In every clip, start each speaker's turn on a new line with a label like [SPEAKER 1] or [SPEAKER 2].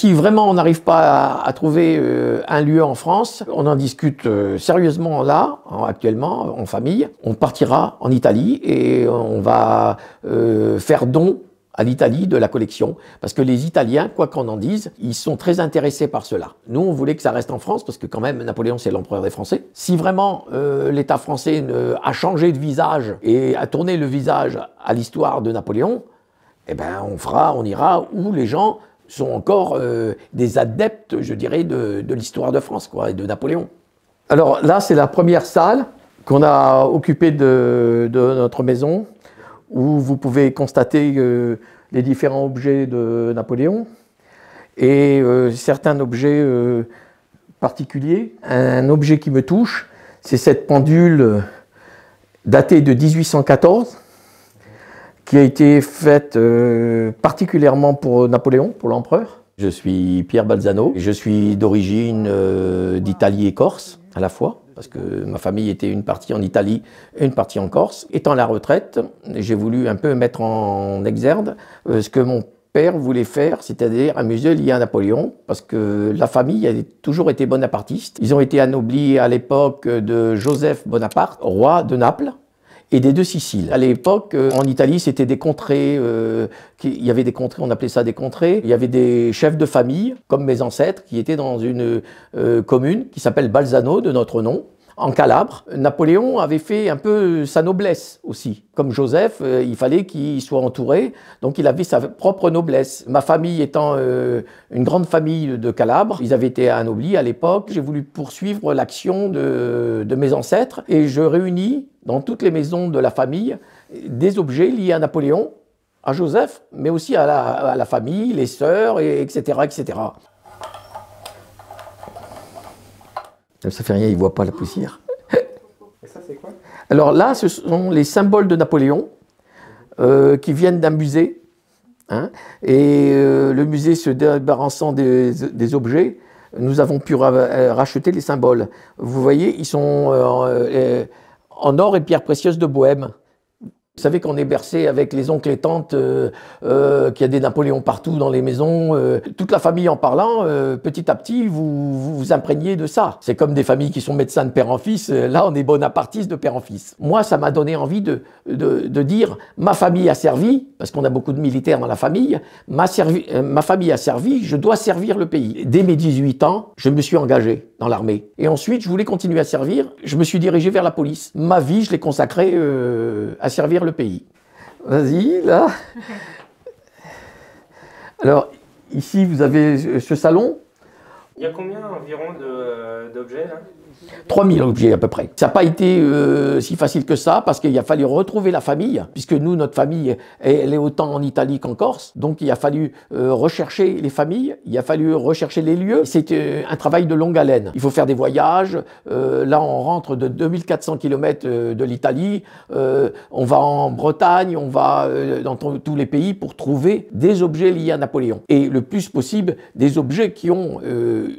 [SPEAKER 1] si vraiment on n'arrive pas à trouver un lieu en France, on en discute sérieusement là, actuellement, en famille. On partira en Italie et on va faire don à l'Italie de la collection, parce que les Italiens, quoi qu'on en dise, ils sont très intéressés par cela. Nous, on voulait que ça reste en France, parce que quand même, Napoléon, c'est l'empereur des Français. Si vraiment l'État français a changé de visage et a tourné le visage à l'histoire de Napoléon, eh ben, on ira où les gens sont encore des adeptes, je dirais, de l'histoire de France, quoi, et de Napoléon. Alors là, c'est la première salle qu'on a occupée de notre maison, où vous pouvez constater les différents objets de Napoléon et certains objets particuliers. Un objet qui me touche, c'est cette pendule datée de 1814, qui a été faite particulièrement pour Napoléon, pour l'empereur. Je suis Pierre Balzano, je suis d'origine d'Italie et Corse à la fois, parce que ma famille était une partie en Italie et une partie en Corse. Étant à la retraite, j'ai voulu un peu mettre en exergue ce que mon père voulait faire, c'est-à-dire un musée lié à Napoléon, parce que la famille a toujours été bonapartiste. Ils ont été anoblis à l'époque de Joseph Bonaparte, roi de Naples, et des deux Siciles. À l'époque, en Italie, c'était des contrées, il y avait des contrées, on appelait ça des contrées. Il y avait des chefs de famille, comme mes ancêtres, qui étaient dans une commune qui s'appelle Balzano, de notre nom, en Calabre. Napoléon avait fait un peu sa noblesse aussi. Comme Joseph, il fallait qu'il soit entouré, donc il avait sa propre noblesse. Ma famille étant une grande famille de Calabre, ils avaient été anoblis à l'époque. J'ai voulu poursuivre l'action de mes ancêtres et je réunis dans toutes les maisons de la famille des objets liés à Napoléon, à Joseph, mais aussi à la famille, les sœurs, etc., etc. Ça fait rien, il ne voit pas la poussière.
[SPEAKER 2] Et ça, c'est quoi?
[SPEAKER 1] Alors là, ce sont les symboles de Napoléon qui viennent d'un musée. Hein, et le musée se débarrassant des objets, nous avons pu racheter les symboles. Vous voyez, ils sont en or et pierres précieuses de Bohême. Vous savez qu'on est bercé avec les oncles et tantes, qu'il y a des Napoléons partout dans les maisons. Toute la famille en parlant, petit à petit, vous imprégnez de ça. C'est comme des familles qui sont médecins de père en fils. Là, on est bonapartistes de père en fils. Moi, ça m'a donné envie de dire, ma famille a servi, parce qu'on a beaucoup de militaires dans la famille, ma famille a servi, je dois servir le pays. Dès mes 18 ans, je me suis engagé dans l'armée. Et ensuite, je voulais continuer à servir. Je me suis dirigé vers la police. Ma vie, je l'ai consacrée à servir le pays. Vas-y, là. Alors, ici, vous avez ce salon.
[SPEAKER 2] Il y a combien environ d'objets là?
[SPEAKER 1] 3000 objets à peu près. Ça n'a pas été si facile que ça, parce qu'il a fallu retrouver la famille, puisque nous, notre famille, elle est autant en Italie qu'en Corse. Donc il a fallu rechercher les familles, il a fallu rechercher les lieux. C'est un travail de longue haleine. Il faut faire des voyages. Là, on rentre de 2400 km de l'Italie. On va en Bretagne, on va dans tous les pays pour trouver des objets liés à Napoléon. Et le plus possible, des objets qui ont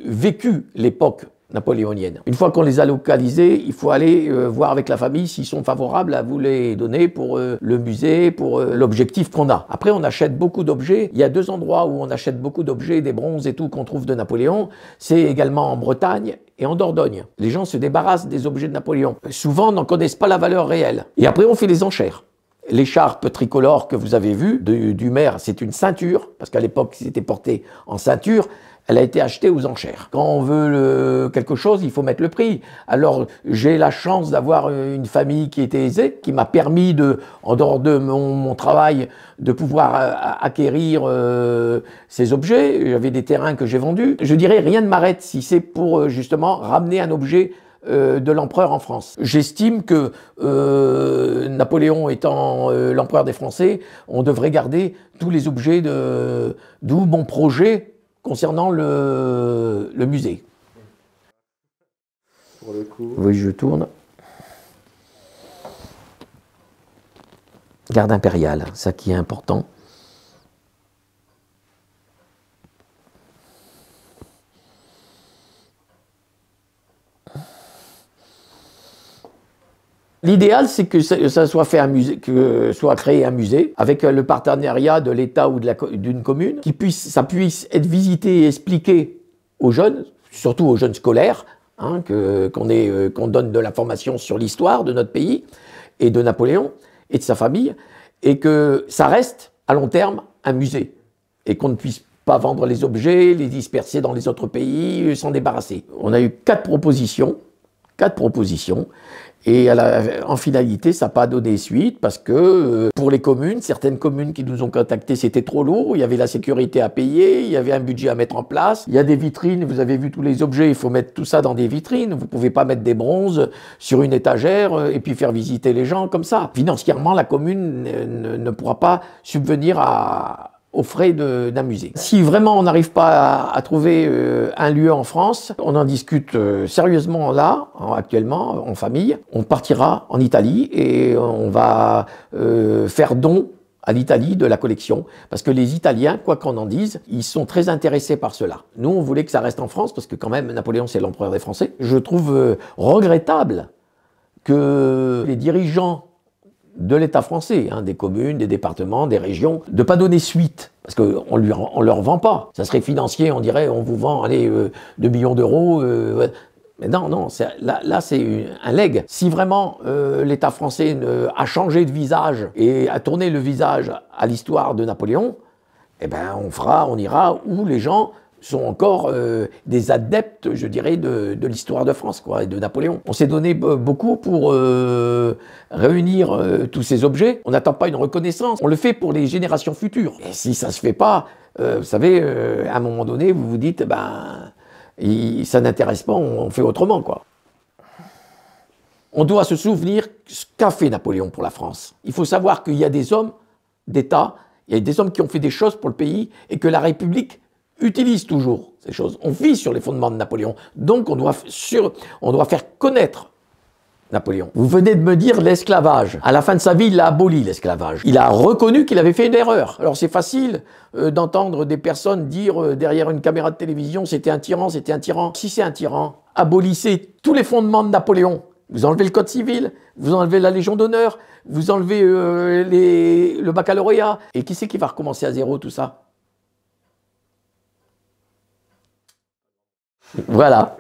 [SPEAKER 1] vécu l'époque napoléonienne. Une fois qu'on les a localisés, il faut aller voir avec la famille s'ils sont favorables à vous les donner pour le musée, pour l'objectif qu'on a. Après, on achète beaucoup d'objets. Il y a deux endroits où on achète beaucoup d'objets, des bronzes et tout qu'on trouve de Napoléon. C'est également en Bretagne et en Dordogne. Les gens se débarrassent des objets de Napoléon. Souvent, n'en connaissent pas la valeur réelle. Et après, on fait les enchères. L'écharpe tricolore que vous avez vue du maire, c'est une ceinture, parce qu'à l'époque, c'était porté en ceinture. Elle a été achetée aux enchères. Quand on veut quelque chose, il faut mettre le prix. Alors, j'ai la chance d'avoir une famille qui était aisée, qui m'a permis, en dehors de mon travail, de pouvoir acquérir ces objets. J'avais des terrains que j'ai vendus. Je dirais, rien ne m'arrête si c'est pour justement ramener un objet de l'empereur en France. J'estime que Napoléon étant l'empereur des Français, on devrait garder tous les objets d'où mon projet concernant le musée.
[SPEAKER 2] Pour le coup.
[SPEAKER 1] Oui, je tourne. Garde impériale, ça qui est important. L'idéal, c'est que ça soit fait un musée, que soit créé un musée avec le partenariat de l'État ou d'une commune, ça puisse être visité et expliqué aux jeunes, surtout aux jeunes scolaires, hein, qu'on donne de l'information sur l'histoire de notre pays et de Napoléon et de sa famille, et que ça reste à long terme un musée et qu'on ne puisse pas vendre les objets, les disperser dans les autres pays, s'en débarrasser. On a eu 4 propositions, et en finalité, ça n'a pas donné suite parce que pour les communes, certaines communes qui nous ont contactés, c'était trop lourd, il y avait la sécurité à payer, il y avait un budget à mettre en place, il y a des vitrines, vous avez vu tous les objets, il faut mettre tout ça dans des vitrines, vous ne pouvez pas mettre des bronzes sur une étagère et puis faire visiter les gens comme ça. Financièrement, la commune ne pourra pas subvenir aux frais d'un musée. Si vraiment on n'arrive pas à trouver un lieu en France, on en discute sérieusement là, actuellement, en famille. On partira en Italie et on va faire don à l'Italie de la collection. Parce que les Italiens, quoi qu'on en dise, ils sont très intéressés par cela. Nous, on voulait que ça reste en France parce que quand même, Napoléon, c'est l'empereur des Français. Je trouve regrettable que les dirigeants de l'État français, hein, des communes, des départements, des régions, de ne pas donner suite, parce qu'on ne leur vend pas. Ça serait financier, on dirait, on vous vend, allez, 2 millions d'euros. Mais non, non, là c'est un legs. Si vraiment l'État français a changé de visage et a tourné le visage à l'histoire de Napoléon, eh ben on ira où les gens sont encore des adeptes, je dirais, de l'histoire de France, quoi, et de Napoléon. On s'est donné beaucoup pour réunir tous ces objets. On n'attend pas une reconnaissance, on le fait pour les générations futures. Et si ça ne se fait pas, vous savez, à un moment donné, vous vous dites, ben, ça n'intéresse pas, on fait autrement, quoi. On doit se souvenir ce qu'a fait Napoléon pour la France. Il faut savoir qu'il y a des hommes d'État, il y a des hommes qui ont fait des choses pour le pays et que la République utilise toujours ces choses. On vit sur les fondements de Napoléon. Donc on doit faire connaître Napoléon. Vous venez de me dire l'esclavage. À la fin de sa vie, il a aboli l'esclavage. Il a reconnu qu'il avait fait une erreur. Alors c'est facile d'entendre des personnes dire derrière une caméra de télévision, c'était un tyran, c'était un tyran. Si c'est un tyran, abolissez tous les fondements de Napoléon. Vous enlevez le code civil, vous enlevez la Légion d'honneur, vous enlevez le baccalauréat. Et qui c'est qui va recommencer à zéro tout ça? Voilà.